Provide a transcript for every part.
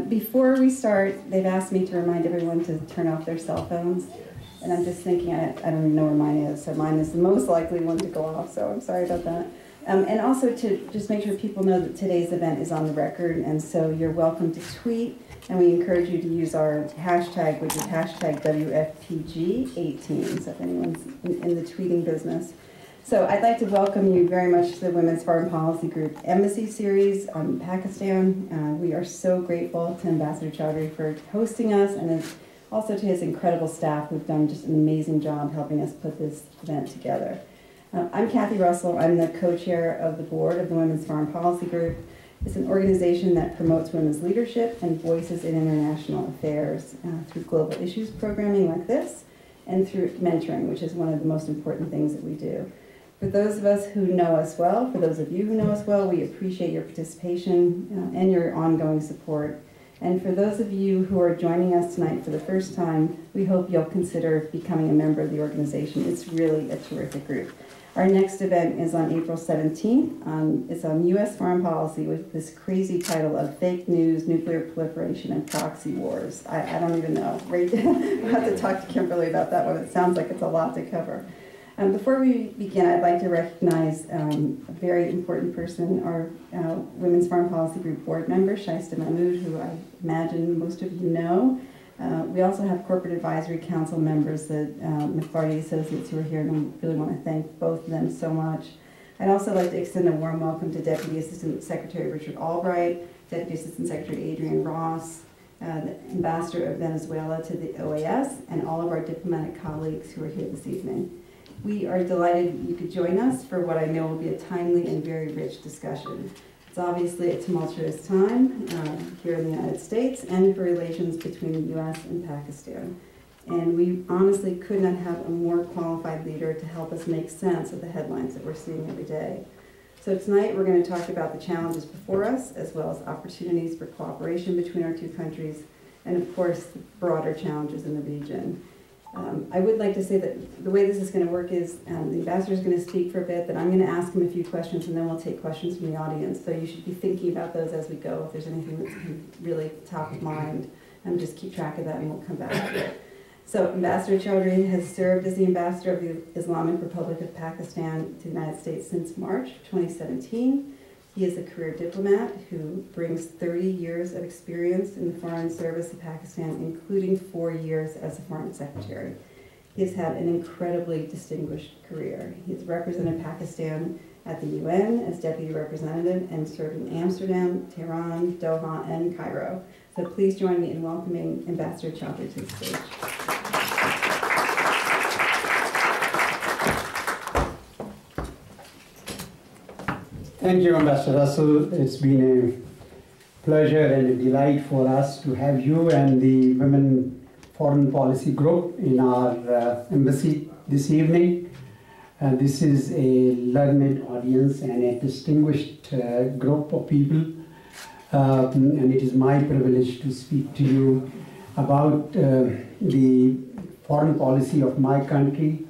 Before we start, they've asked me to remind everyone to turn off their cell phones. And I'm just thinking, I don't even know where mine is, so mine is the most likely one to go off, so I'm sorry about that. And also to just make sure people know that today's event is on the record, and so you're welcome to tweet, and we encourage you to use our hashtag, which is hashtag WFPG18, so if anyone's in the tweeting business. So I'd like to welcome you very much to the Women's Foreign Policy Group Embassy Series on Pakistan. We are so grateful to Ambassador Chaudhry for hosting us, and also to his incredible staff who've done just an amazing job helping us put this event together. I'm Kathy Russell. I'm the co-chair of the board of the Women's Foreign Policy Group. It's an organization that promotes women's leadership and voices in international affairs through global issues programming like this, and through mentoring, which is one of the most important things that we do. For those of us who know us well, for those of you who know us well, we appreciate your participation and your ongoing support. And for those of you who are joining us tonight for the first time, we hope you'll consider becoming a member of the organization. It's really a terrific group. Our next event is on April 17th. It's on U.S. foreign policy with this crazy title of Fake News, Nuclear Proliferation, and Proxy Wars. I don't even know. Right? We'll have to talk to Kimberly about that one. It sounds like it's a lot to cover. Before we begin, I'd like to recognize a very important person, our Women's Foreign Policy Group board member, Shaista Mahmood, who I imagine most of you know. We also have Corporate Advisory Council members, the McClarty Associates, who are here, and we really want to thank both of them so much. I'd also like to extend a warm welcome to Deputy Assistant Secretary Richard Albright, Deputy Assistant Secretary Adrian Ross, the Ambassador of Venezuela to the OAS, and all of our diplomatic colleagues who are here this evening. We are delighted you could join us for what I know will be a timely and very rich discussion. It's obviously a tumultuous time here in the United States and for relations between the U.S. and Pakistan. And we honestly could not have a more qualified leader to help us make sense of the headlines that we're seeing every day. So tonight we're going to talk about the challenges before us, as well as opportunities for cooperation between our two countries, and of course the broader challenges in the region. I would like to say that the way this is going to work is the ambassador is going to speak for a bit, then I'm going to ask him a few questions, and then we'll take questions from the audience. So you should be thinking about those as we go. If there's anything that's really top of mind, just keep track of that, and we'll come back to it. So Ambassador Chaudhry has served as the ambassador of the Islamic Republic of Pakistan to the United States since March 2017. He is a career diplomat who brings 30 years of experience in the Foreign Service of Pakistan, including 4 years as a Foreign Secretary. He has had an incredibly distinguished career. He has represented Pakistan at the UN as Deputy Representative and served in Amsterdam, Tehran, Doha, and Cairo. So please join me in welcoming Ambassador Chaudhry to the stage. Thank you, Ambassador Russell. It's been a pleasure and a delight for us to have you and the Women Foreign Policy Group in our embassy this evening. This is a learned audience and a distinguished group of people. And it is my privilege to speak to you about the foreign policy of my country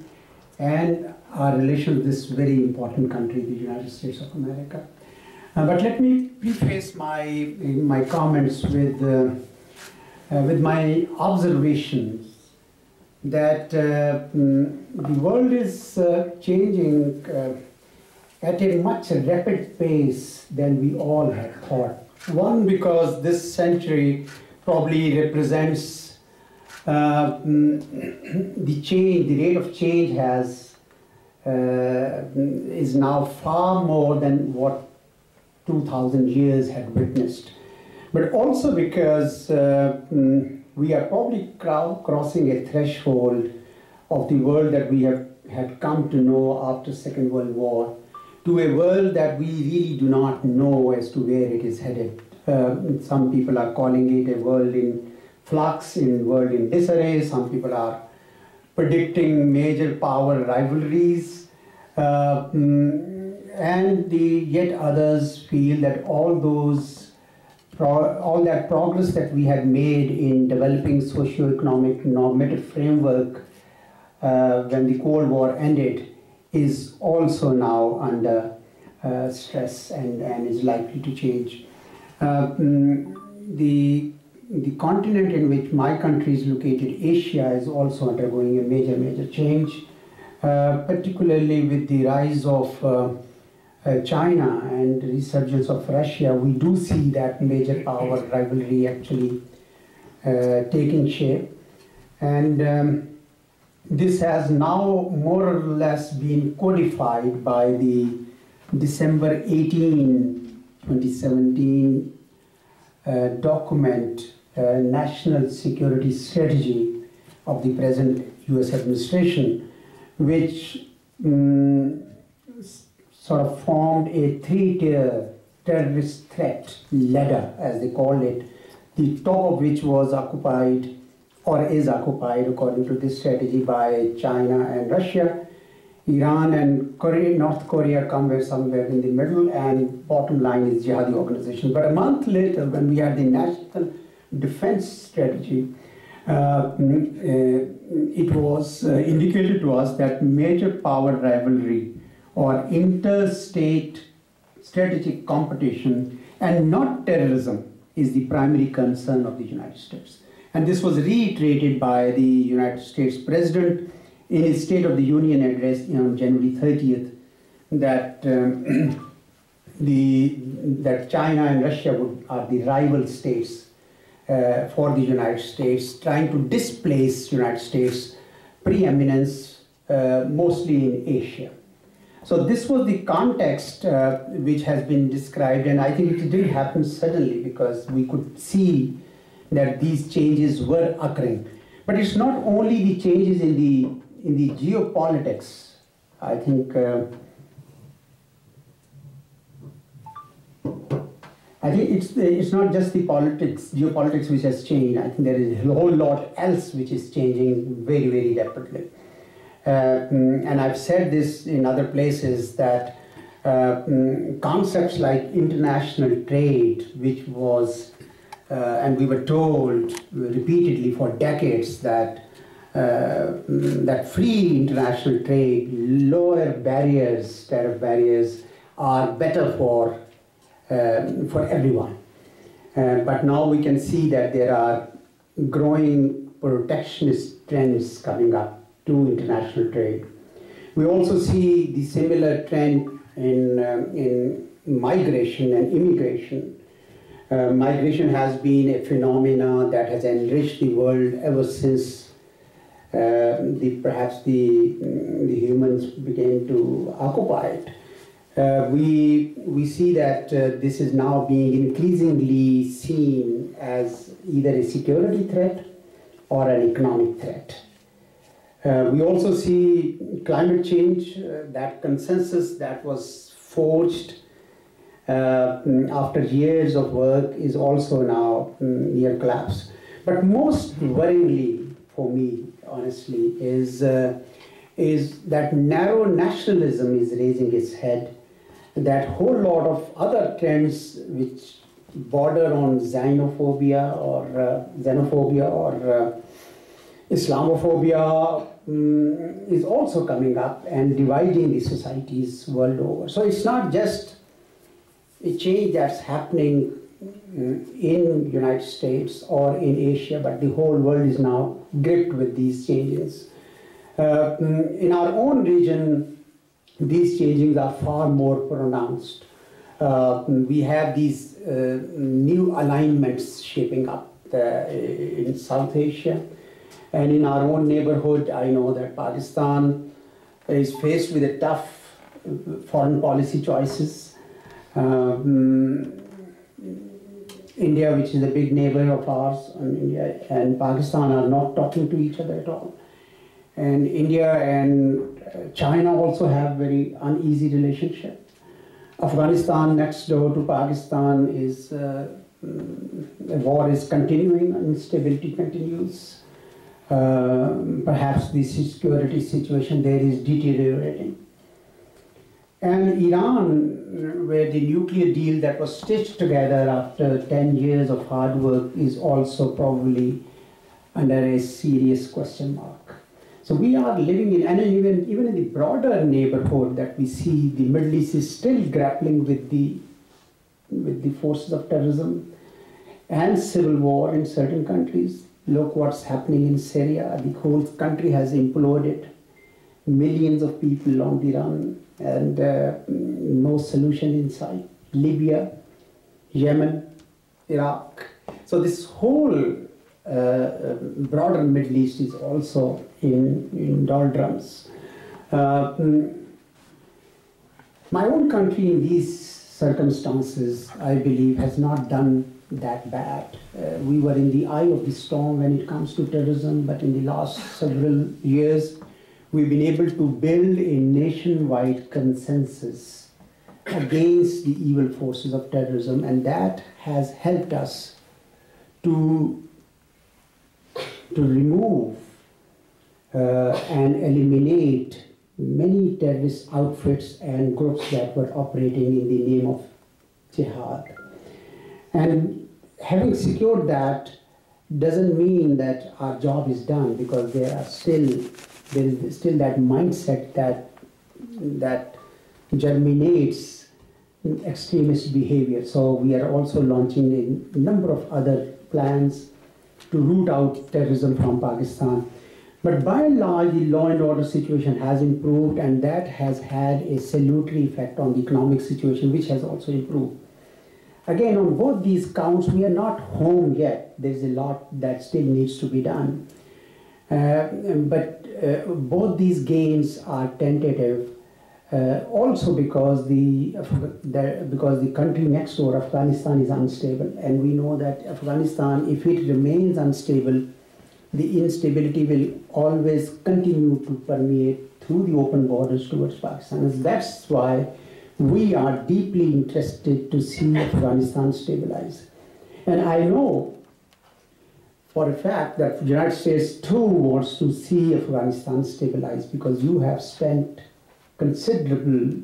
and our relation with this very important country, the United States of America. But let me preface my comments with my observations that the world is changing at a much rapid pace than we all had thought. One, because this century probably represents the change, the rate of change is now far more than what 2,000 years had witnessed. But also because we are probably crossing a threshold of the world that we had come to know after Second World War, to a world that we really do not know as to where it is headed. Some people are calling it a world in flux, a world in disarray. Some people are predicting major power rivalries, and yet others feel that all that progress that we had made in developing socio-economic normative framework when the Cold War ended is also now under stress and is likely to change. The the continent in which my country is located, Asia, is also undergoing a major change, particularly with the rise of China and resurgence of Russia. We do see that major power rivalry actually taking shape, and this has now more or less been codified by the December 18, 2017 document, National Security Strategy of the present US administration, which sort of formed a three-tier terrorist threat ladder, as they called it, the top of which was occupied or is occupied, according to this strategy, by China and Russia. Iran and North Korea come somewhere in the middle, and bottom line is jihadi organization. But a month later, when we had the National Defense Strategy, it was indicated to us that major power rivalry or interstate strategic competition and not terrorism is the primary concern of the United States. And this was reiterated by the United States President in his State of the Union address on January 30th, that that China and Russia are the rival states for the United States, trying to displace United States preeminence mostly in Asia. So this was the context which has been described, and I think it didn't happen suddenly because we could see that these changes were occurring. But it's not only the changes in the geopolitics. I think it's not just the geopolitics which has changed. I think there is a whole lot else which is changing very rapidly. And I've said this in other places that concepts like international trade, which was, and we were told repeatedly for decades that that free international trade, lower barriers, tariff barriers, are better for everyone. But now we can see that there are growing protectionist trends coming up to international trade. We also see the similar trend in migration and immigration. Migration has been a phenomenon that has enriched the world ever since perhaps the humans began to occupy it. We see that this is now being increasingly seen as either a security threat or an economic threat. We also see climate change, that consensus that was forged after years of work is also now near collapse. But most worryingly for me, honestly, is that narrow nationalism is raising its head. That whole lot of other trends which border on xenophobia or Islamophobia is also coming up and dividing the societies world over. So it's not just a change that's happening in United States or in Asia, but the whole world is now gripped with these changes. In our own region, these changes are far more pronounced. We have these new alignments shaping up in South Asia. And in our own neighborhood, I know that Pakistan is faced with a tough foreign policy choices. India, which is a big neighbor of ours, and India and Pakistan are not talking to each other at all. And India and China also have very uneasy relationship. Afghanistan, next door to Pakistan, is the war is continuing, instability continues. Perhaps the security situation there is deteriorating. And Iran, where the nuclear deal that was stitched together after 10 years of hard work is also probably under a serious question mark. So we are living in, and even in the broader neighborhood that we see, the Middle East is still grappling with the forces of terrorism. and civil war in certain countries. Look what's happening in Syria. The whole country has imploded. Millions of people on the run and no solution in sight. Libya, Yemen, Iraq. So this whole broader Middle East is also in doldrums. My own country in these circumstances, I believe, has not done that bad. We were in the eye of the storm when it comes to terrorism, but in the last several years, we've been able to build a nationwide consensus against the evil forces of terrorism, and that has helped us to remove and eliminate many terrorist outfits and groups that were operating in the name of jihad. And having secured that doesn't mean that our job is done, because there is still that mindset that germinates extremist behavior. So we are also launching a number of other plans to root out terrorism from Pakistan. But by and large, the law and order situation has improved, and that has had a salutary effect on the economic situation, which has also improved. Again, on both these counts, we are not home yet. There's a lot that still needs to be done. But both these gains are tentative, also because the country next door, Afghanistan, is unstable. And we know that Afghanistan, if it remains unstable, the instability will always continue to permeate through the open borders towards Pakistan. And that's why we are deeply interested to see Afghanistan stabilize. And I know for a fact that the United States too wants to see Afghanistan stabilize, because you have spent considerable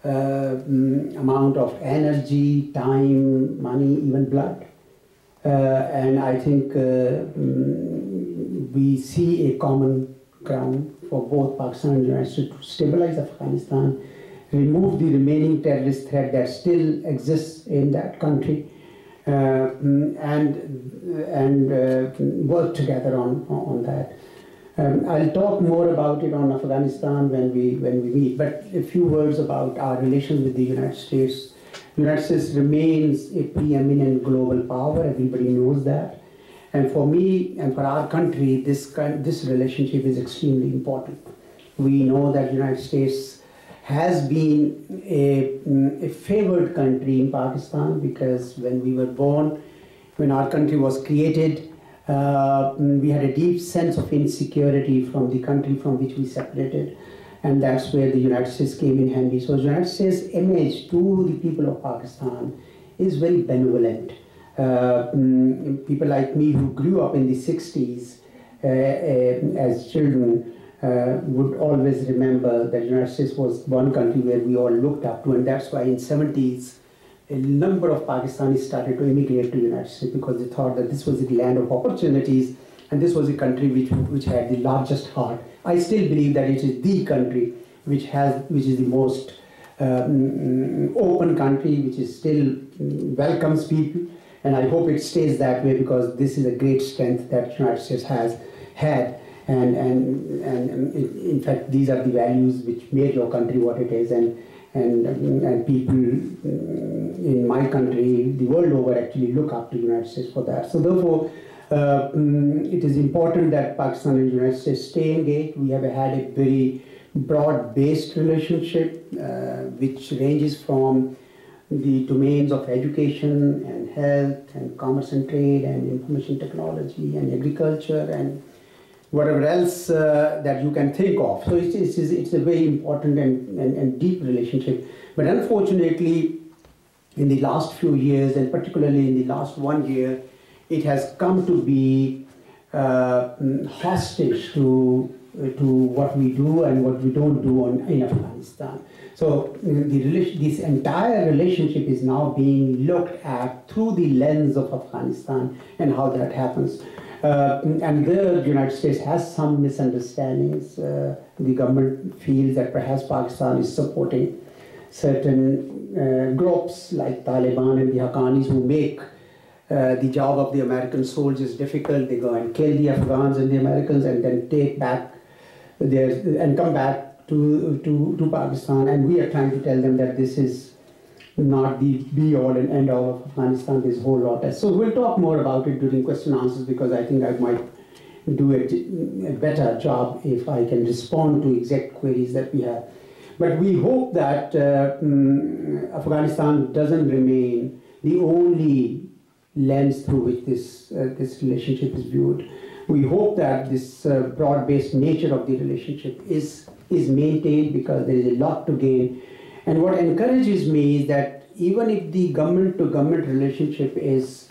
amount of energy, time, money, even blood. And I think we see a common ground for both Pakistan and the United States to stabilize Afghanistan, remove the remaining terrorist threat that still exists in that country, and work together on that. I'll talk more about it on Afghanistan when we meet, but a few words about our relations with the United States. The United States remains a preeminent global power, everybody knows that. And for me and for our country, this relationship is extremely important. We know that the United States has been a favored country in Pakistan, because when we were born, when our country was created, we had a deep sense of insecurity from the country from which we separated. And that's where the United States came in handy. So the United States image to the people of Pakistan is very benevolent. People like me who grew up in the 60s as children would always remember that the United States was one country where we all looked up to, and that's why in the 70s a number of Pakistanis started to immigrate to the United States, because they thought that this was the land of opportunities, and this was a country which had the largest heart. I still believe that it is the country which is the most open country, which is still welcomes people, and I hope it stays that way, because this is a great strength that the United States has had, and in fact these are the values which made your country what it is, and people in my country, the world over, actually look up to the United States for that. So therefore, it is important that Pakistan and the United States stay engaged. We have had a very broad-based relationship, which ranges from the domains of education and health and commerce and trade and information technology and agriculture and whatever else that you can think of. So it's a very important and deep relationship. But unfortunately, in the last few years, and particularly in the last 1 year, it has come to be hostage to what we do and what we don't do in Afghanistan. So this entire relationship is now being looked at through the lens of Afghanistan and how that happens. And there, the United States has some misunderstandings. The government feels that perhaps Pakistan is supporting certain groups like Taliban and the Haqqanis, who make the job of the American soldiers difficult. They go and kill the Afghans and the Americans and then take back and come back to Pakistan. And we are trying to tell them that this is not the be-all and end-all of Afghanistan. There's a whole lot. So we'll talk more about it during question and answers, because I think I might do a better job if I can respond to exact queries that we have. But we hope that Afghanistan doesn't remain the only lens through which this relationship is viewed. We hope that this broad-based nature of the relationship is maintained, because there is a lot to gain. And what encourages me is that even if the government-to-government relationship is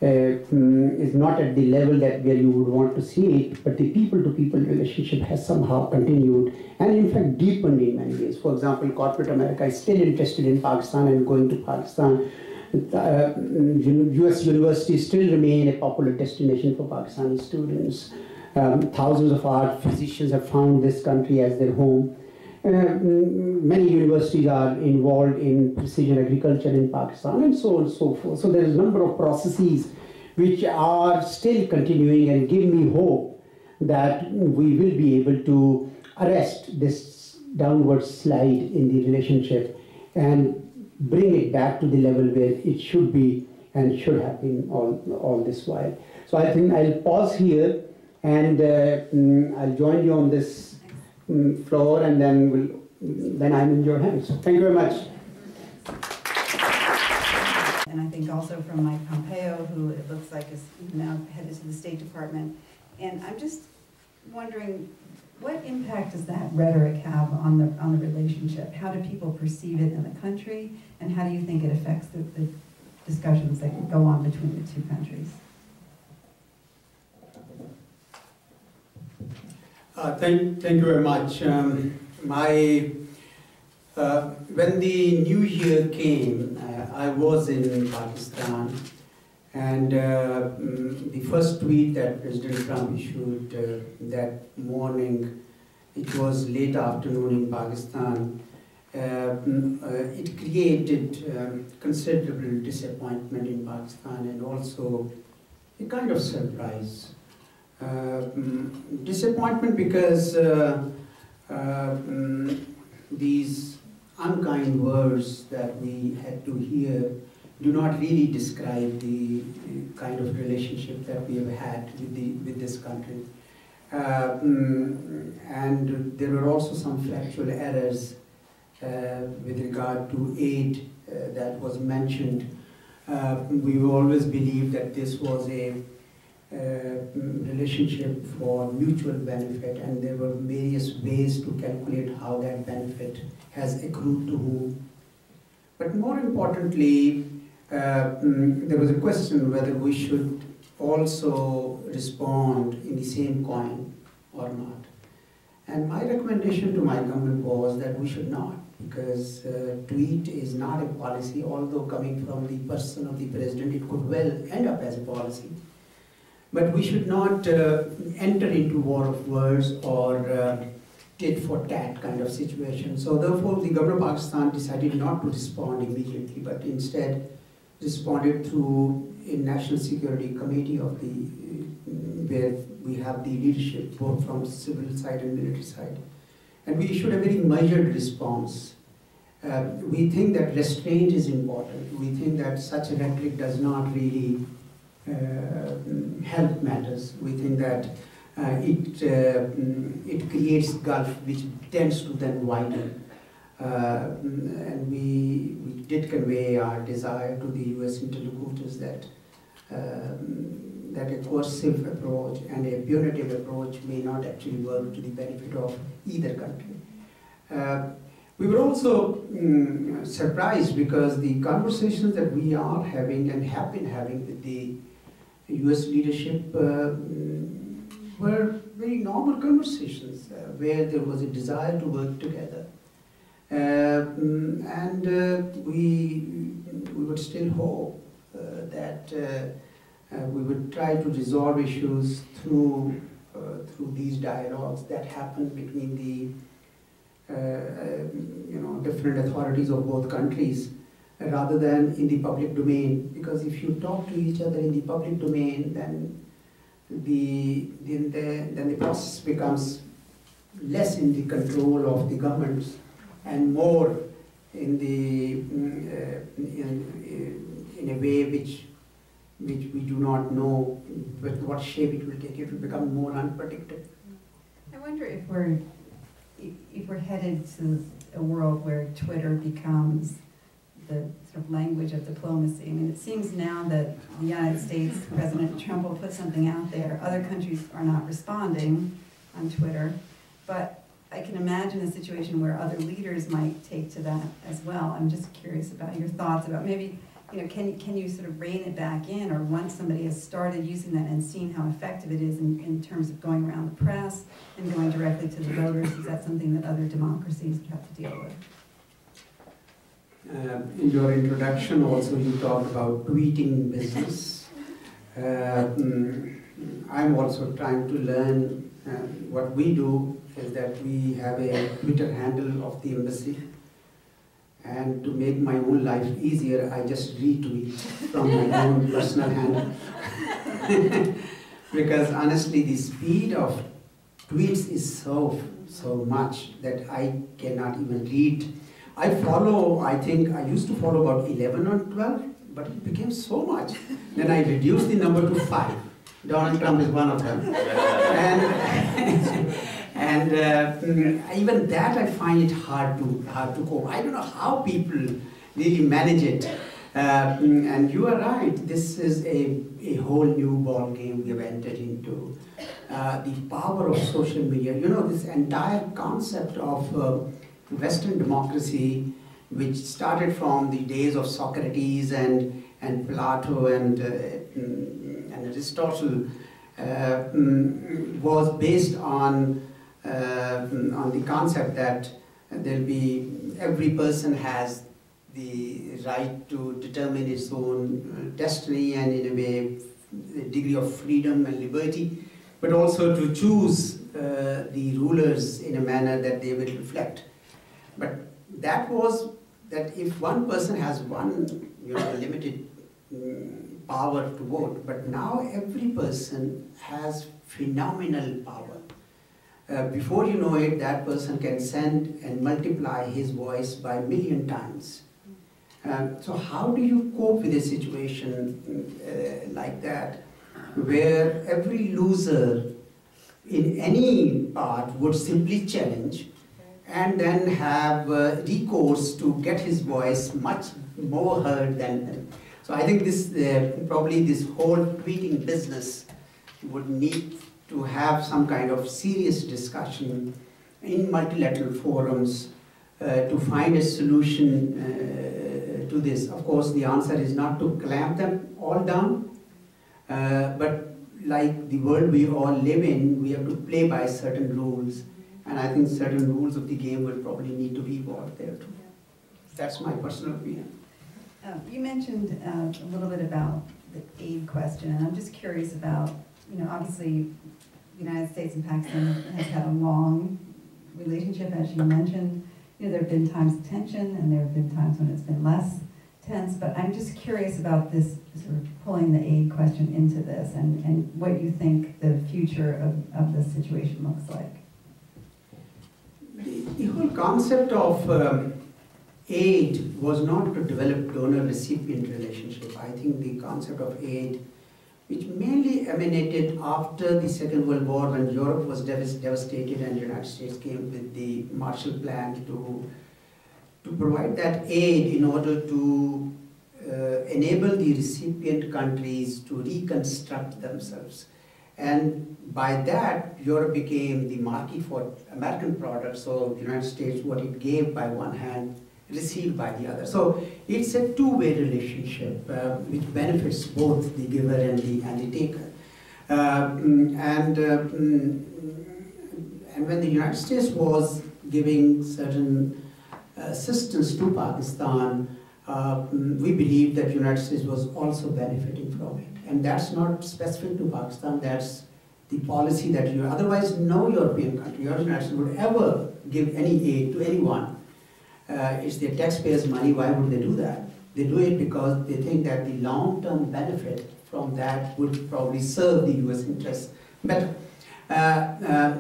not at the level that where you would want to see it, but the people-to-people relationship has somehow continued and in fact deepened in many ways. For example, corporate America is still interested in Pakistan and going to Pakistan. US universities still remain a popular destination for Pakistani students. Thousands of our physicians have found this country as their home. Many universities are involved in precision agriculture in Pakistan, and so on and so forth. So there is a number of processes which are still continuing and give me hope that we will be able to arrest this downward slide in the relationship and bring it back to the level where it should be and should have been all this while. So I think I'll pause here, and I'll join you on this floor, and then I'm in your hands. Thank you very much. And I think also from Mike Pompeo, who it looks like is now headed to the State Department. And I'm just wondering, what impact does that rhetoric have on the relationship? How do people perceive it in the country, and how do you think it affects the discussions that go on between the two countries? Thank you very much. When the new year came, I was in Pakistan, and the first tweet that President Trump issued that morning, it was late afternoon in Pakistan, it created considerable disappointment in Pakistan and also a kind of surprise. Disappointment because these unkind words that we had to hear do not really describe the kind of relationship that we have had with this country. And there were also some factual errors with regard to aid that was mentioned. We always believed that this was a relationship for mutual benefit, and there were various ways to calculate how that benefit has accrued to whom. But more importantly, there was a question whether we should also respond in the same coin or not. And my recommendation to my government was that we should not, because tweet is not a policy, although coming from the person of the president, it could well end up as a policy. But we should not enter into war of words or tit for tat kind of situation. So therefore, the government of Pakistan decided not to respond immediately, but instead responded through a National Security Committee of the where we have the leadership both from civil side and military side. And we issued a very measured response. We think that restraint is important. We think that such a rhetoric does not really help matters. We think that it creates gulf which tends to then widen. And we did convey our desire to the US interlocutors that that a coercive approach and a punitive approach may not actually work to the benefit of either country. We were also surprised because the conversations that we are having and have been having with the US leadership were very normal conversations where there was a desire to work together. And we would still hope that we would try to resolve issues through these dialogues that happen between the different authorities of both countries. rather than in the public domain. Because if you talk to each other in the public domain, then the process becomes less in the control of the governments and more in in a way which we do not know with what shape it will take. It will become more unpredictable. I wonder if we're headed to a world where Twitter becomes the sort of language of diplomacy. I mean, it seems now that the United States, President Trump will put something out there. Other countries are not responding on Twitter, but I can imagine a situation where other leaders might take to that as well. I'm just curious about your thoughts about maybe, can you sort of rein it back in, or once somebody has started using that and seen how effective it is in terms of going around the press and going directly to the voters, is that something that other democracies would have to deal with? In your introduction also you talked about tweeting business. I'm also trying to learn. What we do is that we have a Twitter handle of the embassy, and to make my own life easier, I just retweet from my own personal handle. Because honestly, the speed of tweets is so much that I cannot even read. I think I used to follow about 11 or 12, but it became so much. Then I reduced the number to 5. Donald Trump is one of them. And even that I find it hard to cope. I don't know how people really manage it. And you are right, this is a whole new ball game we have entered into. The power of social media, this entire concept of Western democracy, which started from the days of Socrates and Plato and Aristotle, was based on the concept that every person has the right to determine his own destiny and in a way a degree of freedom and liberty, but also to choose the rulers in a manner that they will reflect. But that was that if one person has one limited power to vote, but now every person has phenomenal power. Before you know it, that person can send and multiply his voice by 1,000,000 times. So how do you cope with a situation like that, where every loser in any part would simply challenge and then have recourse to get his voice much more heard than... So I think this probably this whole tweeting business would need to have some kind of serious discussion in multilateral forums to find a solution to this. Of course, the answer is not to clamp them all down, but like the world we all live in, we have to play by certain rules. And I think certain rules of the game will probably need to be evolved there too. That's my personal opinion. You mentioned a little bit about the aid question, and I'm just curious about, obviously the United States and Pakistan has had a long relationship, as you mentioned. There have been times of tension and there have been times when it's been less tense, but I'm just curious about this sort of pulling the aid question into this and what you think the future of this situation looks like. The whole concept of aid was not to develop donor-recipient relationship. I think the concept of aid, which mainly emanated after the Second World War when Europe was devastated and the United States came with the Marshall Plan to provide that aid in order to enable the recipient countries to reconstruct themselves. And by that, Europe became the market for American products, so the United States, what it gave by one hand, received by the other. So it's a two-way relationship which benefits both the giver and the taker. And when the United States was giving certain assistance to Pakistan, we believe that the United States was also benefiting from it. And that's not specific to Pakistan, that's the policy that otherwise no European country or United States would ever give any aid to anyone. It's their taxpayers' money, why would they do that? They do it because they think that the long-term benefit from that would probably serve the US interests better.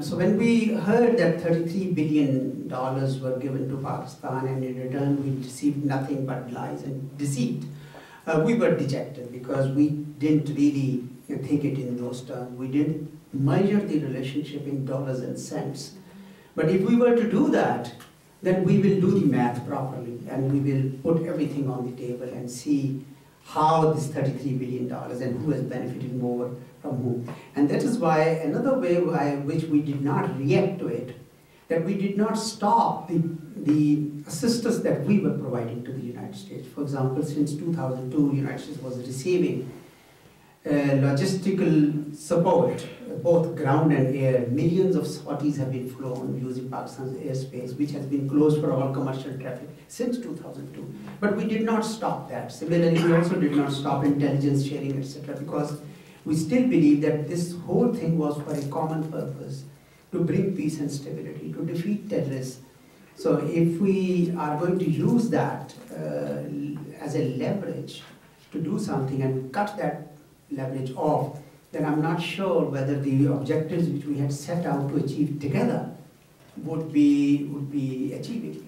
So when we heard that $33 billion were given to Pakistan and in return we received nothing but lies and deceit, we were dejected because we didn't really think it in those terms. We didn't measure the relationship in dollars and cents. But if we were to do that, then we will do the math properly and we will put everything on the table and see how this $33 billion and who has benefited more from whom. And that is why another way by which we did not react to it, that we did not stop the assistance that we were providing to the United States. For example, since 2002, the United States was receiving logistical support, both ground and air. Millions of sorties have been flown using Pakistan's airspace, which has been closed for all commercial traffic since 2002. But we did not stop that. Similarly, we also did not stop intelligence sharing, etc., because we still believe that this whole thing was for a common purpose, to bring peace and stability, to defeat terrorists. So if we are going to use that as a leverage to do something and cut that leverage off, then I'm not sure whether the objectives which we had set out to achieve together would be achievable.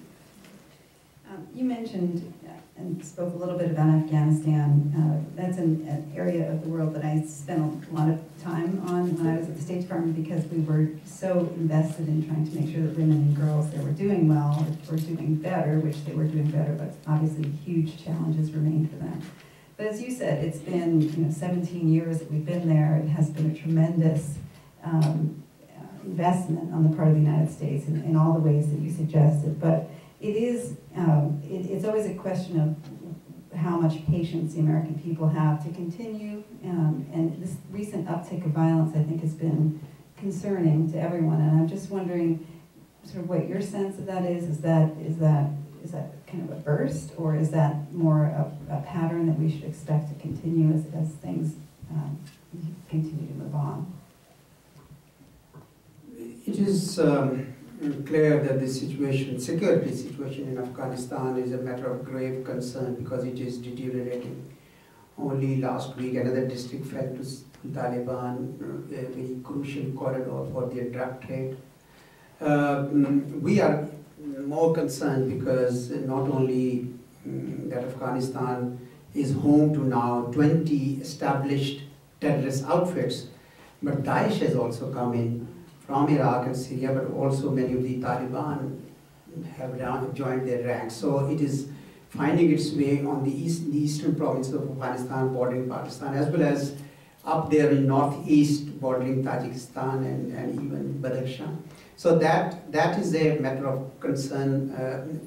You mentioned and spoke a little bit about Afghanistan. That's an area of the world that I spent a lot of time on when I was at the State Department, because we were so invested in trying to make sure that women and girls there were doing well, or were doing better, which they were doing better, but obviously huge challenges remained for them. But as you said, it's been 17 years that we've been there. It has been a tremendous investment on the part of the United States in all the ways that you suggested. But it is, it's always a question of how much patience the American people have to continue. And this recent uptick of violence, I think, has been concerning to everyone. And I'm just wondering sort of what your sense of that is. Is that kind of a burst, or is that more a pattern that we should expect to continue as things continue to move on? It is clear that the security situation in Afghanistan is a matter of grave concern because it is deteriorating. Only last week another district fell to Taliban, a very crucial corridor for their drug trade. We are more concerned because not only that Afghanistan is home to now 20 established terrorist outfits, but Daesh has also come in from Iraq and Syria, but also many of the Taliban have joined their ranks. So it is finding its way on the eastern provinces of Afghanistan, bordering Pakistan, as well as up there in northeast, bordering Tajikistan and even Badakhshan. So that is a matter of concern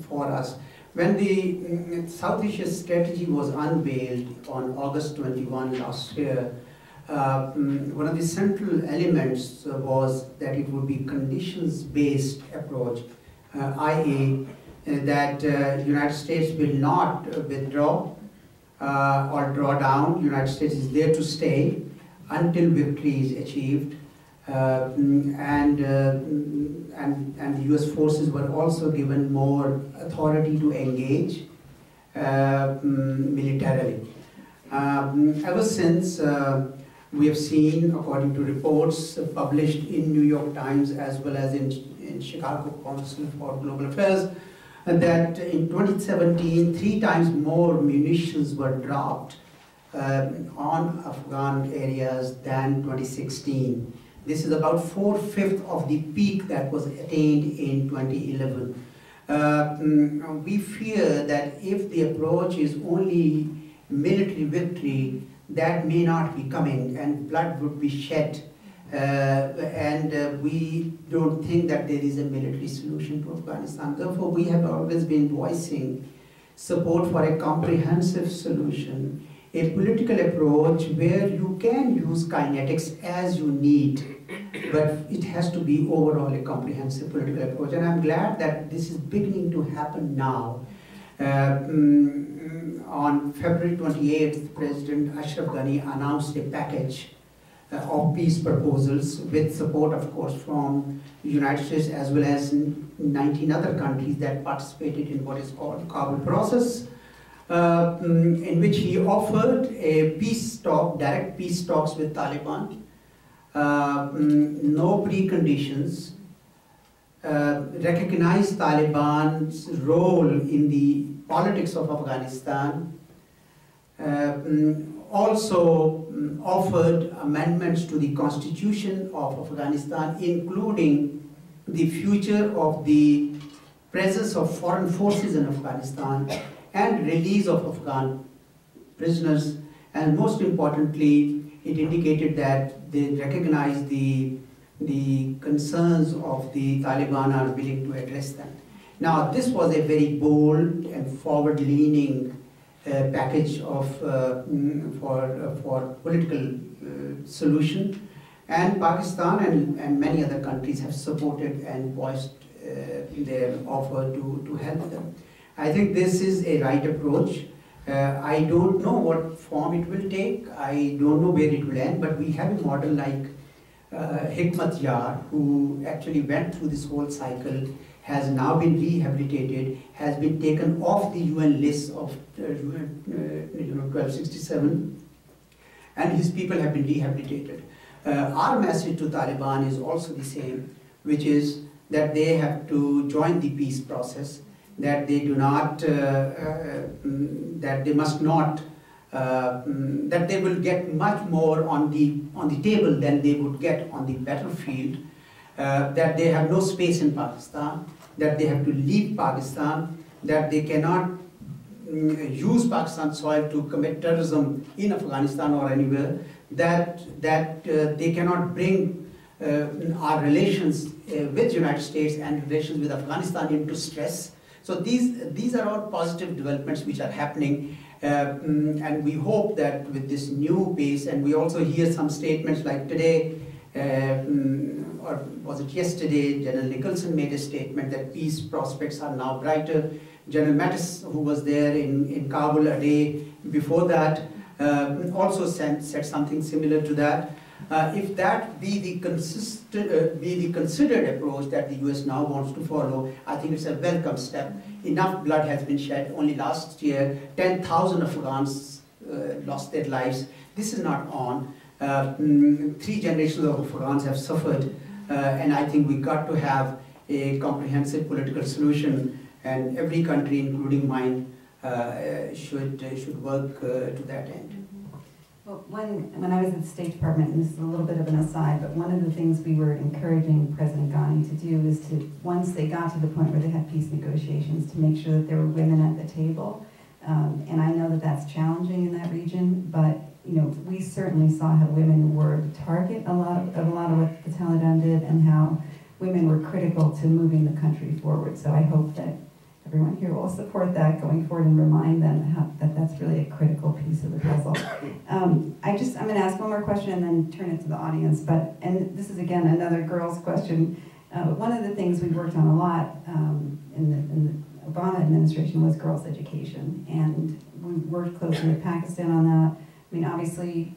for us. When the South Asia strategy was unveiled on August 21 last year, one of the central elements was that it would be conditions-based approach, i.e. that United States will not withdraw or draw down. United States is there to stay until victory is achieved. And the US forces were also given more authority to engage militarily. Ever since, we have seen, according to reports published in New York Times as well as in Chicago Council for Global Affairs, that in 2017, 3 times more munitions were dropped on Afghan areas than 2016. This is about 4/5 of the peak that was attained in 2011. We fear that if the approach is only military victory, that may not be coming and blood would be shed. We don't think that there is a military solution to Afghanistan. Therefore, we have always been voicing support for a comprehensive solution, a political approach where you can use kinetics as you need, but it has to be overall a comprehensive political approach. And I'm glad that this is beginning to happen now. On February 28th, President Ashraf Ghani announced a package of peace proposals with support, of course, from the United States as well as 19 other countries that participated in what is called the Kabul process. in which he offered a peace talk, direct peace talks with Taliban, no preconditions, recognized Taliban's role in the politics of Afghanistan, also offered amendments to the constitution of Afghanistan, including the future of the presence of foreign forces in Afghanistan and release of Afghan prisoners, and most importantly, it indicated that they recognize the concerns of the Taliban are willing to address them. Now, this was a very bold and forward-leaning package of for political solution, and Pakistan and many other countries have supported and voiced their offer to help them. I think this is a right approach. I don't know what form it will take. I don't know where it will end, but we have a model like Hikmat Yar, who actually went through this whole cycle, has now been rehabilitated, has been taken off the UN list of 1267, and his people have been rehabilitated. Our message to Taliban is also the same, which is that they have to join the peace process, that they do not, that they must not, that they will get much more on the table than they would get on the battlefield, that they have no space in Pakistan, that they have to leave Pakistan, that they cannot use Pakistan soil to commit terrorism in Afghanistan or anywhere, that they cannot bring our relations with United States and relations with Afghanistan into stress. So these are all positive developments which are happening, and we hope that with this new pace, and we also hear some statements like today, or was it yesterday, General Nicholson made a statement that peace prospects are now brighter. General Mattis, who was there in Kabul a day before that, also said something similar to that. If that be the considered approach that the US now wants to follow, I think it's a welcome step. Enough blood has been shed. Only last year, 10,000 Afghans lost their lives. This is not on. 3 generations of Afghans have suffered, and I think we got to have a comprehensive political solution, and every country, including mine, should work to that end. Well, when I was at the State Department, and this is a little bit of an aside, but one of the things we were encouraging President Ghani to do is to, once they got to the point where they had peace negotiations, to make sure that there were women at the table. And I know that that's challenging in that region, but we certainly saw how women were the target a lot of what the Taliban did, and how women were critical to moving the country forward. So I hope that everyone here will support that going forward and remind them that that's really a critical piece of the puzzle. I'm going to ask one more question and then turn it to the audience. And this is again another girls' question. One of the things we worked on a lot in the Obama administration was girls' education, and we worked closely with Pakistan on that. I mean, obviously,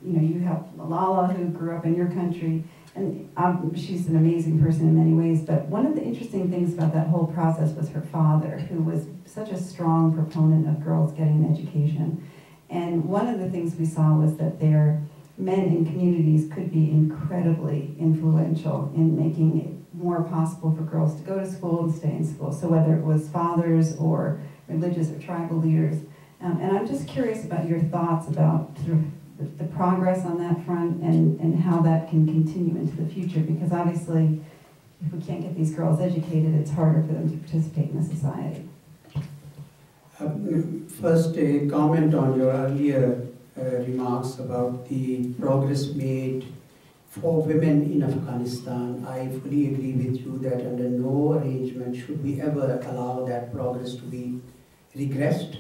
you have Malala, who grew up in your country, and she's an amazing person in many ways, but one of the interesting things about that whole process was her father, who was such a strong proponent of girls getting an education. And one of the things we saw was that their men in communities could be incredibly influential in making it more possible for girls to go to school and stay in school. So whether it was fathers or religious or tribal leaders. And I'm just curious about your thoughts about sort of the progress on that front and how that can continue into the future, because obviously if we can't get these girls educated, it's harder for them to participate in the society. First, a comment on your earlier remarks about the progress made for women in Afghanistan. I fully agree with you that under no arrangement should we ever allow that progress to be regressed.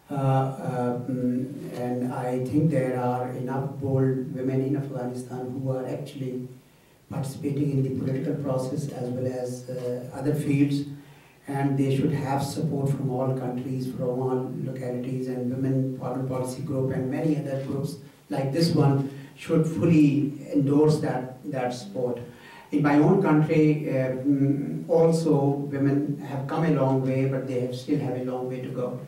And I think there are enough bold women in Afghanistan who are actually participating in the political process as well as other fields, and they should have support from all countries, from all localities, and Women Foreign Policy Group and many other groups like this one should fully endorse that support. In my own country, also women have come a long way, but they still have a long way to go.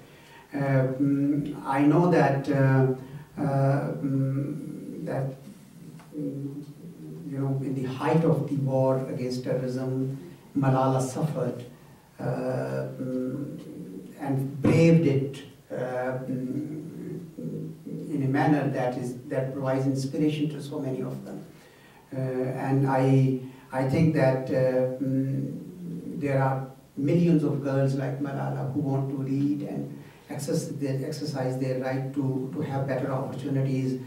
I know that in the height of the war against terrorism, Malala suffered and braved it in a manner that provides inspiration to so many of them. And I think that there are millions of girls like Malala who want to read and exercise their right to have better opportunities.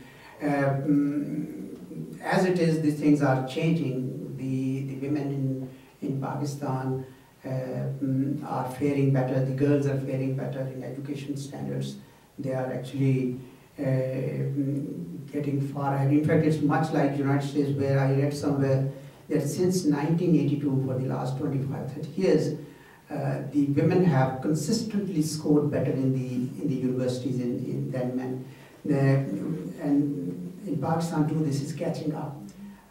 As it is, these things are changing. The women in Pakistan are faring better. The girls are faring better in education standards. They are actually getting far ahead. In fact, it's much like the United States, where I read somewhere that since 1982, for the last 25, 30 years, the women have consistently scored better in the universities than men. And in Pakistan too, this is catching up.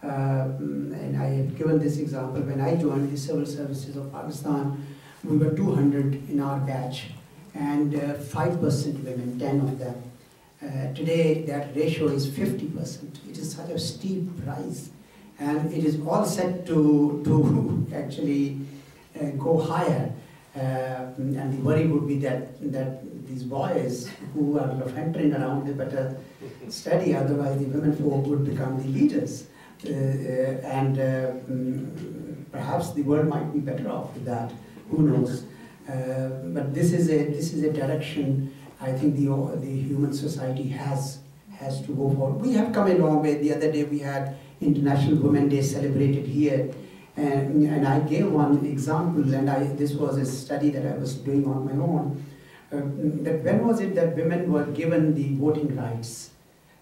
And I have given this example. When I joined the civil services of Pakistan, we were 200 in our batch, and 5% women, 10 of them. Today, that ratio is 50%. It is such a steep rise, and it is all set to actually go higher. And the worry would be that these boys who are entering around, they better study, otherwise the women folk would become the leaders. Perhaps the world might be better off with that. Who knows? But this is a direction I think the human society has to go for. We have come a long way. The other day we had International Women's Day celebrated here, and I gave one example, and this was a study that I was doing on my own. That when was it that women were given the voting rights?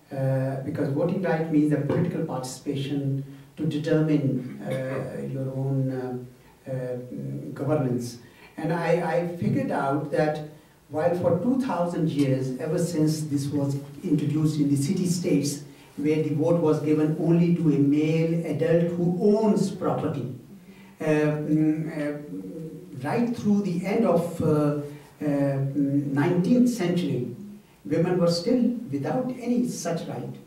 Because voting right means the political participation to determine your own governance. And I figured out that while for 2,000 years, ever since this was introduced in the city-states, where the vote was given only to a male adult who owns property, right through the end of 19th century, women were still without any such right.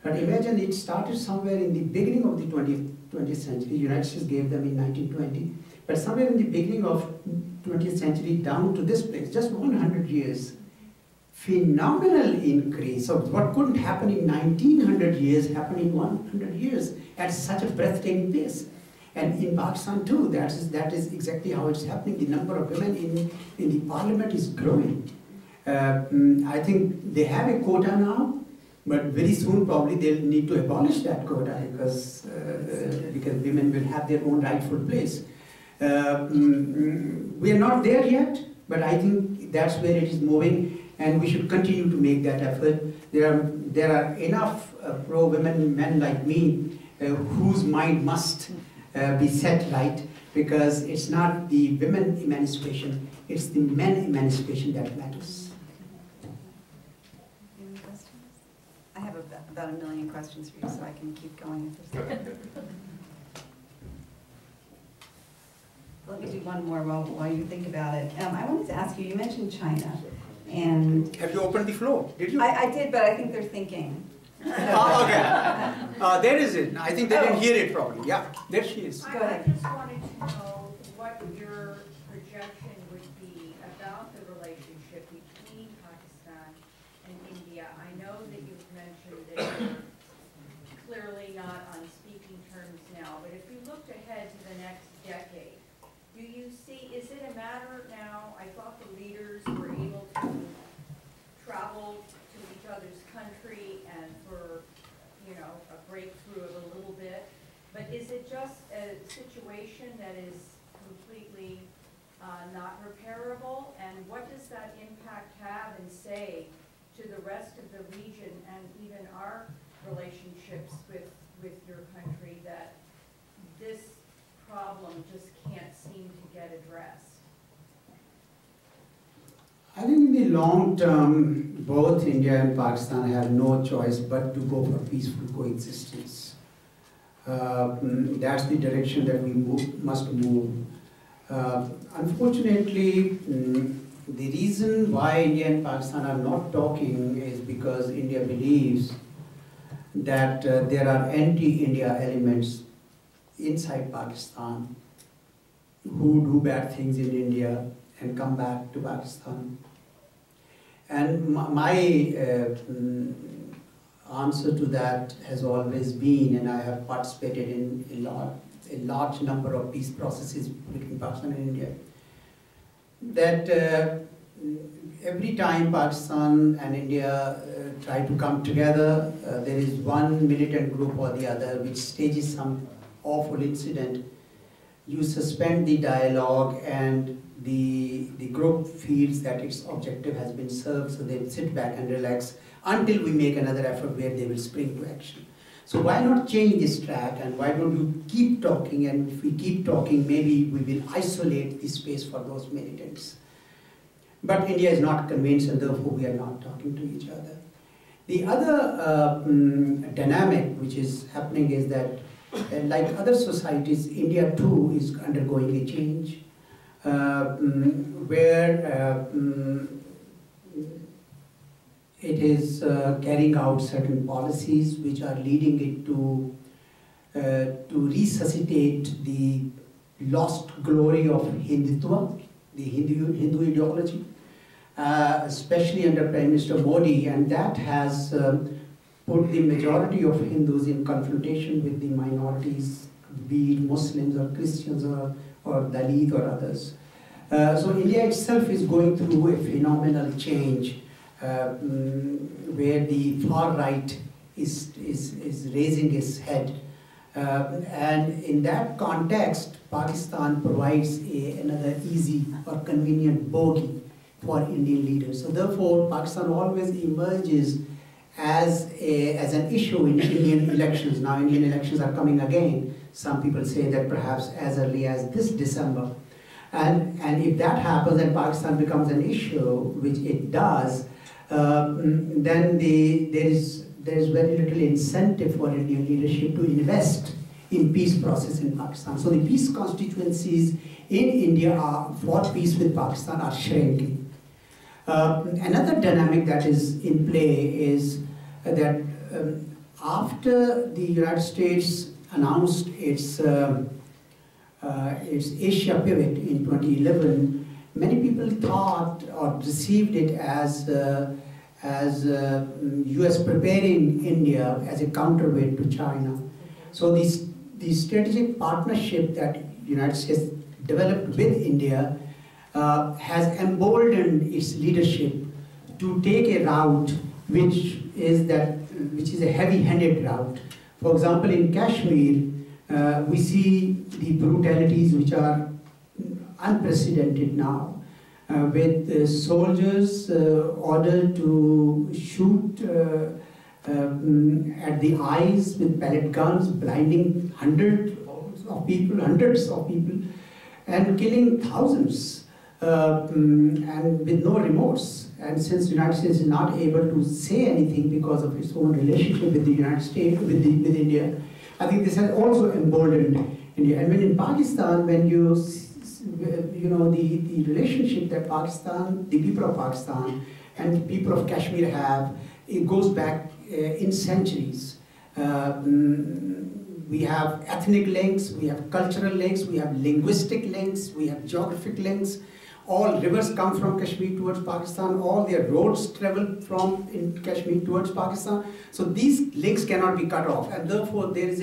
But imagine it started somewhere in the beginning of the 20th century. United States gave them in 1920. But somewhere in the beginning of 20th century down to this place, just 100 years, phenomenal increase. So what couldn't happen in 1900 years happened in 100 years at such a breathtaking pace. And in Pakistan too, that is exactly how it's happening. The number of women in the parliament is growing. I think they have a quota now, but very soon probably they'll need to abolish that quota because women will have their own rightful place. We are not there yet, but I think that's where it is moving, and we should continue to make that effort. There are enough pro-women men like me whose mind must be set right, because it's not the women emancipation, it's the men emancipation that matters. Any questions? I have about a million questions for you, so I can keep going if there's Let me do one more while you think about it. I wanted to ask you, you mentioned China, and... Have you opened the floor? Did you? I did, but I think they're thinking. Oh, okay. There is it. I think they didn't hear it probably. Yeah, there she is. Go ahead. I just wanted to know what your projection would be about the relationship between Pakistan and India. I know that you've mentioned that you're clearly not on speaking terms now, but if you looked ahead to the next decade, do you see, is it a matter now, I thought the leaders were able to travel to each other's country and for, a breakthrough of a little bit, but is it just a situation that is completely not repairable, and what does that impact have and say to the rest of the region and even our relationships with your country, that this problem just can't seem to get addressed? I think in the long term, both India and Pakistan have no choice but to go for peaceful coexistence. That's the direction that we must move. Unfortunately, the reason why India and Pakistan are not talking is because India believes that there are anti-India elements inside Pakistan who do bad things in India and come back to Pakistan. And my answer to that has always been, and I have participated in a large number of peace processes between Pakistan and India, that every time Pakistan and India try to come together, there is one militant group or the other which stages some awful incident. You suspend the dialogue and the group feels that its objective has been served, so they sit back and relax until we make another effort where they will spring to action. So why not change this track, and why don't you keep talking, and if we keep talking, maybe we will isolate the space for those militants. But India is not convinced, and therefore we are not talking to each other. The other dynamic which is happening is that, like other societies, India too is undergoing a change, where it is carrying out certain policies which are leading it to resuscitate the lost glory of Hindutva, the Hindu ideology, especially under Prime Minister Modi, and that has put the majority of Hindus in confrontation with the minorities, be it Muslims or Christians or Dalit or others. So India itself is going through a phenomenal change, where the far right is raising its head. And in that context, Pakistan provides another easy or convenient bogey for Indian leaders. So therefore, Pakistan always emerges as an issue in Indian elections. Now Indian elections are coming again. Some people say that perhaps as early as this December. And if that happens and Pakistan becomes an issue, which it does, then there is very little incentive for Indian leadership to invest in peace process in Pakistan. So the peace constituencies in India for peace with Pakistan are shrinking. Another dynamic that is in play is that after the United States announced its Asia pivot in 2011, many people thought or received it as US preparing India as a counterweight to China. So the strategic partnership that United States developed with India has emboldened its leadership to take a route which is a heavy-handed route. For example, in Kashmir, we see the brutalities which are unprecedented now, with soldiers ordered to shoot at the eyes with pellet guns, blinding hundreds of people, and killing thousands, and with no remorse. And since the United States is not able to say anything because of its own relationship with the United States, with India, I think this has also emboldened India. And when in Pakistan, when you know the relationship that Pakistan, the people of Pakistan and the people of Kashmir have, it goes back in centuries. We have ethnic links, we have cultural links, we have linguistic links, we have geographic links. All rivers come from Kashmir towards Pakistan, all their roads travel from in Kashmir towards Pakistan. So these links cannot be cut off, and therefore there is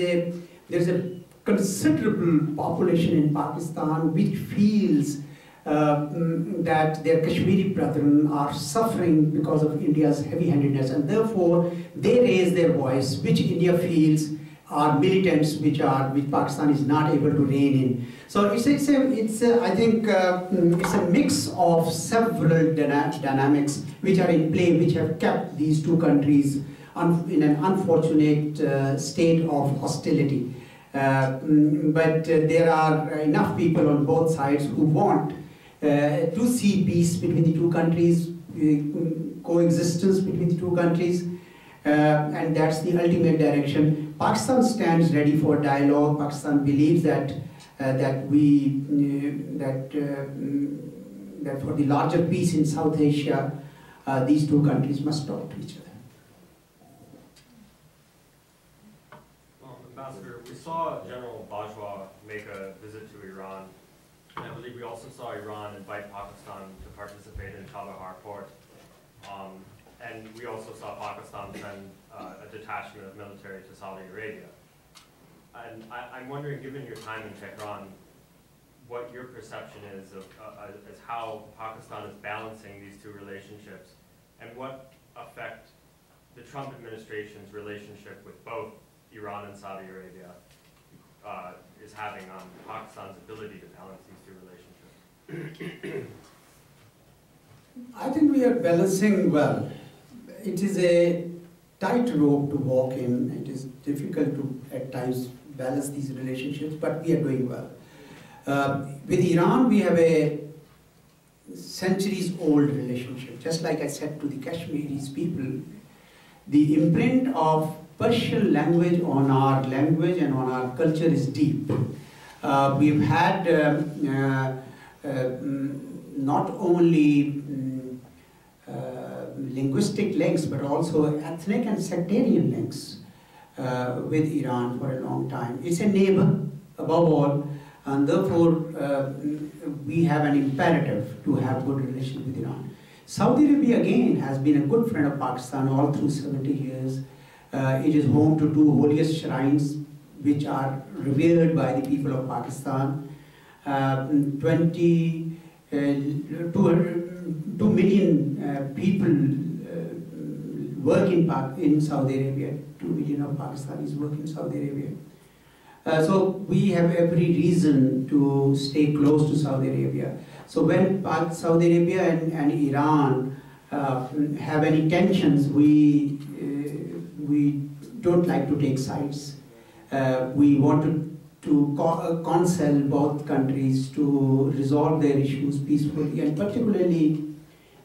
a considerable population in Pakistan which feels that their Kashmiri brethren are suffering because of India's heavy-handedness, and therefore they raise their voice, which India feels are militants which Pakistan is not able to rein in. So I think it's a mix of several dynamics which are in play, which have kept these two countries in an unfortunate state of hostility. But there are enough people on both sides who want to see peace between the two countries, coexistence between the two countries, and that's the ultimate direction. Pakistan stands ready for dialogue. that for the larger peace in South Asia, these two countries must talk to each other. Well, Ambassador, we saw General Bajwa make a visit to Iran, and I believe we also saw Iran invite Pakistan to participate in Chabahar port. And we also saw Pakistan send a detachment of military to Saudi Arabia. And I'm wondering, given your time in Tehran, what your perception is of how Pakistan is balancing these two relationships, and what effect the Trump administration's relationship with both Iran and Saudi Arabia is having on Pakistan's ability to balance these two relationships. I think we are balancing well. It is a tightrope to walk in. It is difficult to, at times, balance these relationships, but we are doing well. With Iran, we have a centuries-old relationship. Just like I said to the Kashmiris people, the imprint of Persian language on our language and on our culture is deep. We've had not only linguistic links, but also ethnic and sectarian links with Iran for a long time. It's a neighbor, above all, and therefore we have an imperative to have good relations with Iran. Saudi Arabia, again, has been a good friend of Pakistan all through 70 years. It is home to two holiest shrines, which are revered by the people of Pakistan. 2 million people work in Saudi Arabia. 2 million of Pakistanis work in Saudi Arabia. So we have every reason to stay close to Saudi Arabia. So when Saudi Arabia and Iran have any tensions, we don't like to take sides. We want to counsel both countries to resolve their issues peacefully, and particularly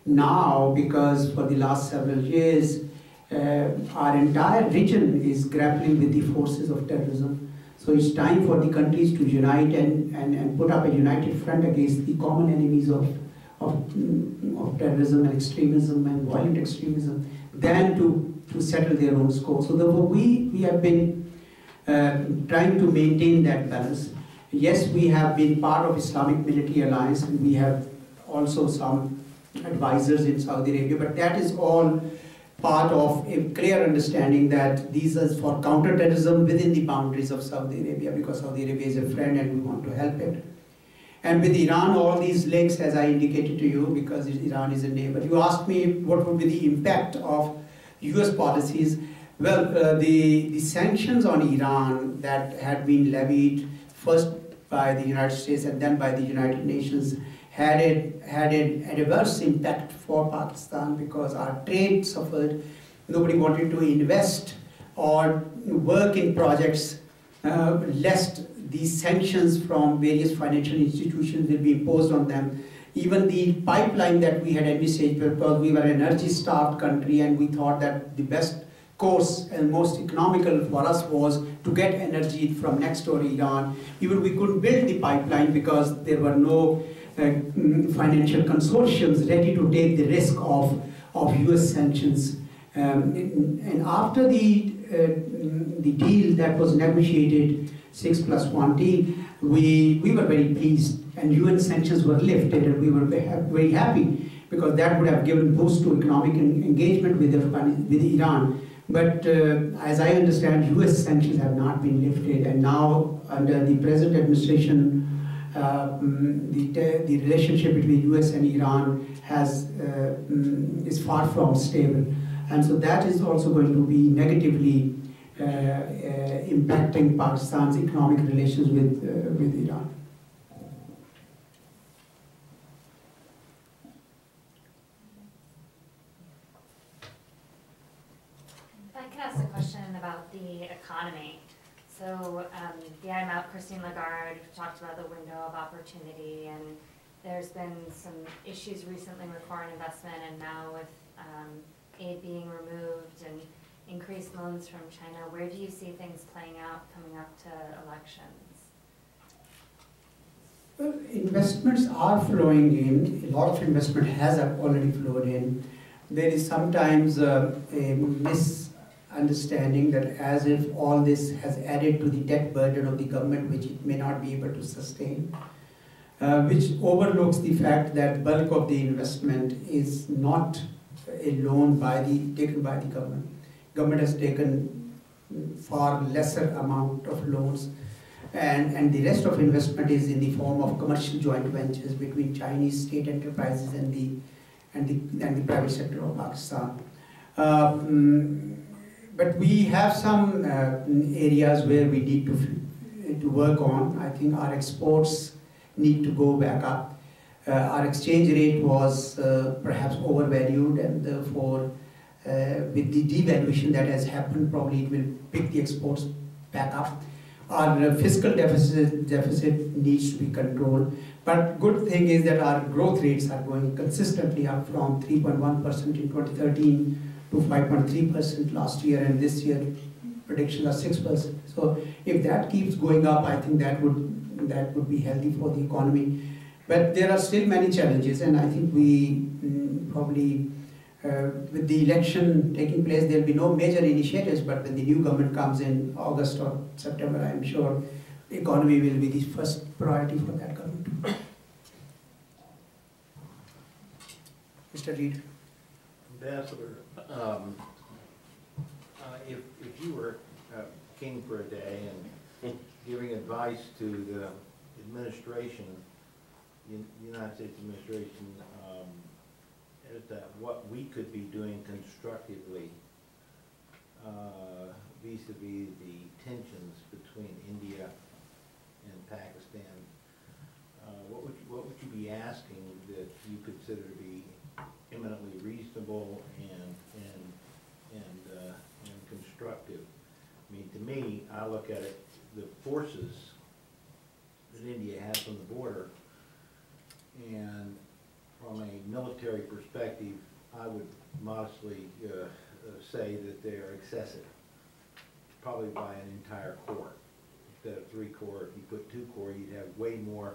now, because for the last several years, our entire region is grappling with the forces of terrorism. So it's time for the countries to unite and put up a united front against the common enemies of terrorism and extremism and violent extremism, than to settle their own score. So therefore we have been trying to maintain that balance. Yes, we have been part of Islamic Military Alliance, and we have also some advisors in Saudi Arabia, but that is all part of a clear understanding that these are for counter-terrorism within the boundaries of Saudi Arabia, because Saudi Arabia is a friend and we want to help it. And with Iran, all these links, as I indicated to you, because Iran is a neighbor. You asked me what would be the impact of US policies. Well, the sanctions on Iran that had been levied first by the United States and then by the United Nations had an adverse impact for Pakistan, because our trade suffered. Nobody wanted to invest or work in projects lest these sanctions from various financial institutions will be imposed on them. Even the pipeline that we had envisaged, because we were an energy-starved country and we thought that the best course and most economical for us was to get energy from next door Iran. Even we couldn't build the pipeline because there were no financial consortiums ready to take the risk of US sanctions. And after the deal that was negotiated, 6+1 deal, we were very pleased, and UN sanctions were lifted, and we were very happy, because that would have given boost to economic engagement with Iran. But as I understand, US sanctions have not been lifted, and now under the present administration, the relationship between US and Iran is far from stable. And so that is also going to be negatively impacting Pakistan's economic relations with Iran. If I could ask a question about the economy. So the IMF, Christine Lagarde, talked about the window of opportunity, and there's been some issues recently with foreign investment, and now with aid being removed and increased loans from China. Where do you see things playing out coming up to elections? Investments are flowing in. A lot of investment has already flowed in. There is sometimes a misunderstanding that as if all this has added to the debt burden of the government, which it may not be able to sustain, which overlooks the fact that bulk of the investment is not a loan taken by the government. Government has taken far lesser amount of loans, and the rest of investment is in the form of commercial joint ventures between Chinese state enterprises and the private sector of Pakistan. But we have some areas where we need to work on. I think our exports need to go back up. Our exchange rate was perhaps overvalued, and therefore with the devaluation that has happened, probably it will pick the exports back up. Our fiscal deficit needs to be controlled. But good thing is that our growth rates are going consistently up from 3.1% in 2013 to 5.3% last year, and this year predictions are 6%. So if that keeps going up, I think that would be healthy for the economy. But there are still many challenges, and I think we probably with the election taking place, there will be no major initiatives, but when the new government comes in August or September, I am sure the economy will be the first priority for that government. Mr. Reid. Ambassador, if you were king for a day and giving advice to the administration, United States administration, as to what we could be doing constructively vis-a-vis the tensions between India and Pakistan, what would you be asking that you consider to be eminently reasonable and constructive? I mean, to me, I look at it, the forces that India has on the border, and from a military perspective, I would modestly say that they are excessive, probably by an entire corps. Instead of 3 corps, if you put 2 corps, you'd have way more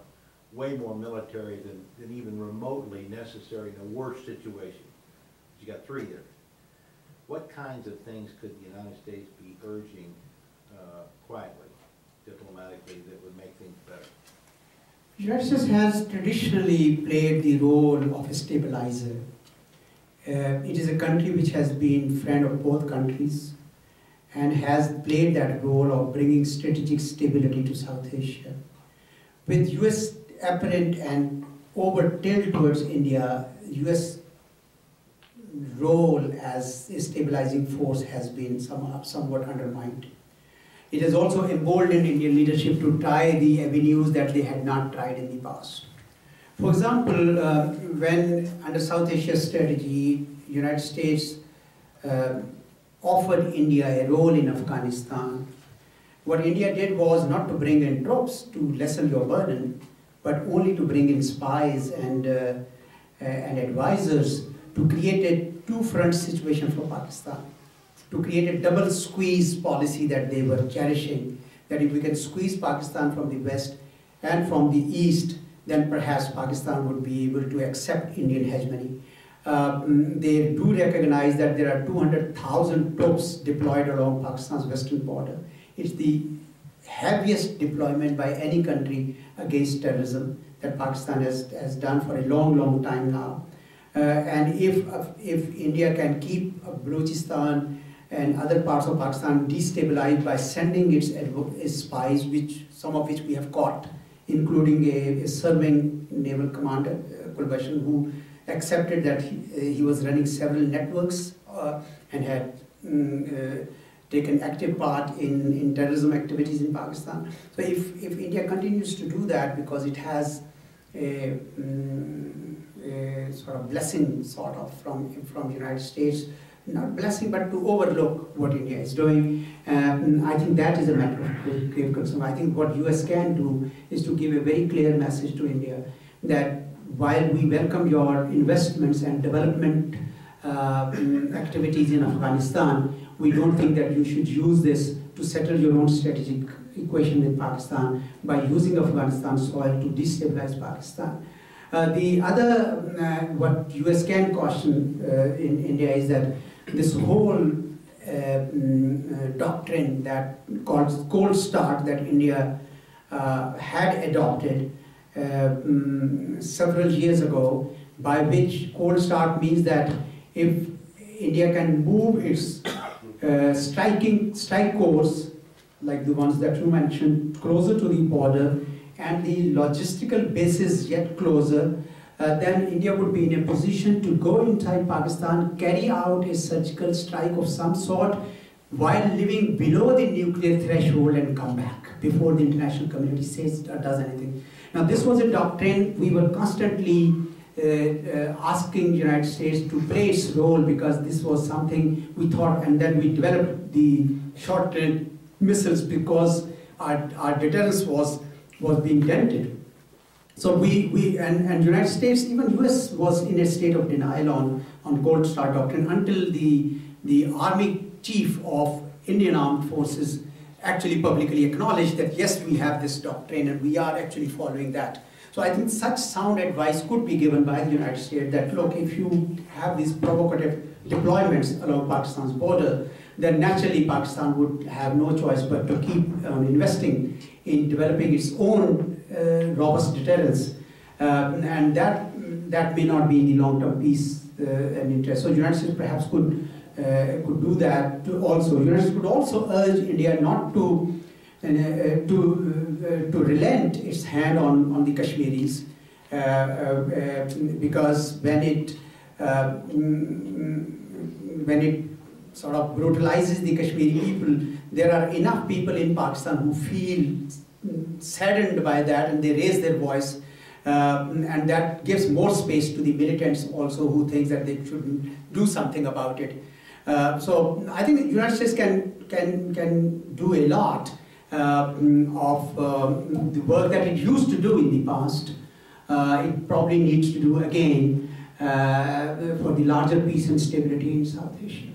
military than even remotely necessary in the worst situation. You got 3 there. What kinds of things could the United States be urging quietly, diplomatically, that would make things better? The United States has traditionally played the role of a stabilizer. It is a country which has been friend of both countries and has played that role of bringing strategic stability to South Asia. With US apparent and over tilt towards India, US role as a stabilizing force has been somewhat undermined. It has also emboldened Indian leadership to try the avenues that they had not tried in the past. For example, when under South Asia strategy, United States offered India a role in Afghanistan, what India did was not to bring in troops to lessen your burden, but only to bring in spies and advisors to create a two-front situation for Pakistan, to create a double squeeze policy that they were cherishing, that if we can squeeze Pakistan from the west and from the east, then perhaps Pakistan would be able to accept Indian hegemony. They do recognize that there are 200,000 troops deployed along Pakistan's western border. It's the heaviest deployment by any country against terrorism that Pakistan has done for a long, long time now. And if India can keep Balochistan and other parts of Pakistan destabilized by sending its spies, some of which we have caught, including a serving naval commander, Kulbhushan, who accepted that he was running several networks and had taken active part in terrorism activities in Pakistan. So if India continues to do that, because it has a sort of blessing from United States, not blessing but to overlook what India is doing, I think that is a matter of grave concern. I think what US can do is to give a very clear message to India that while we welcome your investments and development activities in Afghanistan, we don't think that you should use this to settle your own strategic equation with Pakistan by using Afghanistan soil to destabilize Pakistan. The other, what US can caution in India is that this whole doctrine that called cold start that India had adopted several years ago, by which cold start means that if India can move its strike course, like the ones that you mentioned, closer to the border, and the logistical bases yet closer, then India would be in a position to go inside Pakistan, carry out a surgical strike of some sort, while living below the nuclear threshold and come back before the international community says or does anything. Now this was a doctrine we were constantly asking the United States to play its role, because this was something we thought, and then we developed the short-range missiles because our deterrence was being dented. So and United States, even US was in a state of denial on Cold Start doctrine until the Army Chief of Indian Armed Forces actually publicly acknowledged that yes, we have this doctrine and we are actually following that. So I think such sound advice could be given by the United States that look, if you have these provocative deployments along Pakistan's border, then naturally Pakistan would have no choice but to keep investing in developing its own robust deterrence, and that may not be in the long-term peace and interest. So the United States perhaps could do that too also. The United States could also urge India not to relent its hand on the Kashmiris, because when it sort of brutalizes the Kashmiri people, there are enough people in Pakistan who feel saddened by that and they raise their voice, and that gives more space to the militants also who think that they should do something about it. So I think the United States can do a lot of the work that it used to do in the past. It probably needs to do again for the larger peace and stability in South Asia.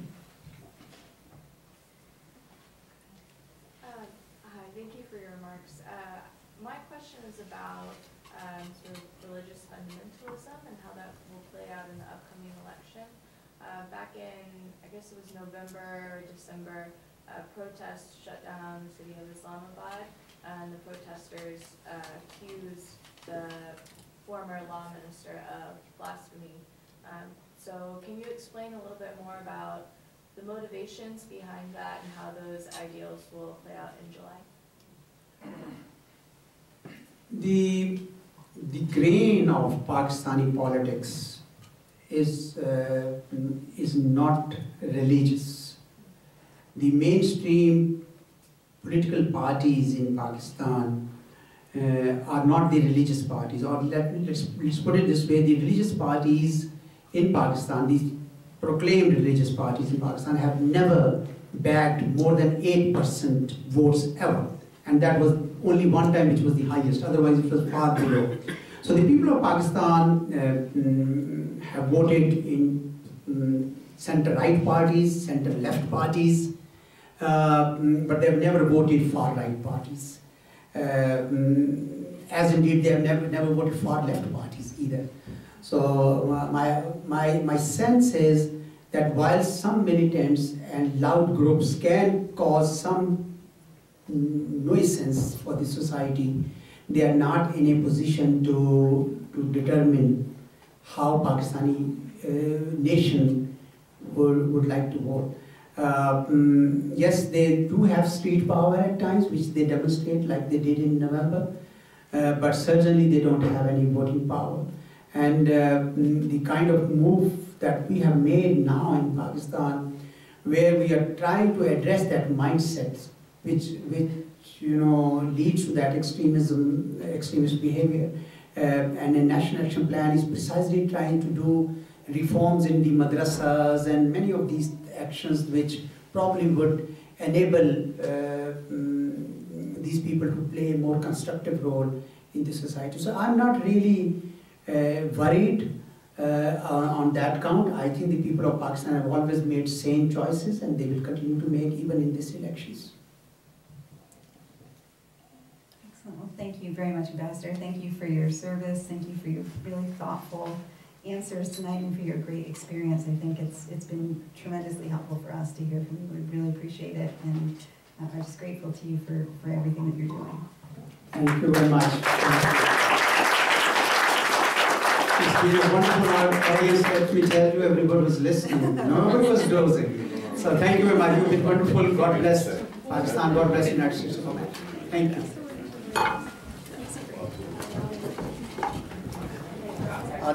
Hi, thank you for your remarks. My question is about sort of religious fundamentalism and how that will play out in the upcoming election. Back in, I guess it was November or December, protests shut down the city of Islamabad, and the protesters accused the former law minister of blasphemy. So can you explain a little bit more about the motivations behind that and how those ideals will play out in July? The grain of Pakistani politics is not religious. The mainstream political parties in Pakistan are not the religious parties, or let's put it this way: the religious parties in Pakistan, these proclaimed religious parties in Pakistan, have never bagged more than 8% votes ever, and that was only one time which was the highest, otherwise it was far below. So the people of Pakistan have voted in center-right parties, center-left parties, but they have never voted far-right parties. As indeed they have never voted far-left parties either. So my sense is that while some militants and loud groups can cause some nuisance for the society, they are not in a position to determine how Pakistani nation would like to vote. Yes, they do have street power at times, which they demonstrate like they did in November, but certainly they don't have any voting power. And the kind of move that we have made now in Pakistan, where we are trying to address that mindset, which leads to that extremist behavior, and a national action plan is precisely trying to do reforms in the madrasas and many of these actions which probably would enable these people to play a more constructive role in the society. So I'm not really worried on that count. I think the people of Pakistan have always made sane choices, and they will continue to make even in these elections. Thank you very much, Ambassador. Thank you for your service. Thank you for your really thoughtful answers tonight and for your great experience. I think it's been tremendously helpful for us to hear from you. We really appreciate it, and I'm just grateful to you for everything that you're doing. Thank you very much. It's been a wonderful audience. Let me tell you, everybody was listening. Nobody was dozing. So thank you very much. You've been wonderful. God bless Pakistan. God bless the United States of America. Thank you.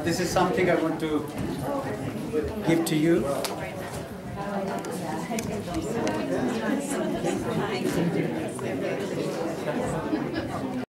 This is something I want to give to you.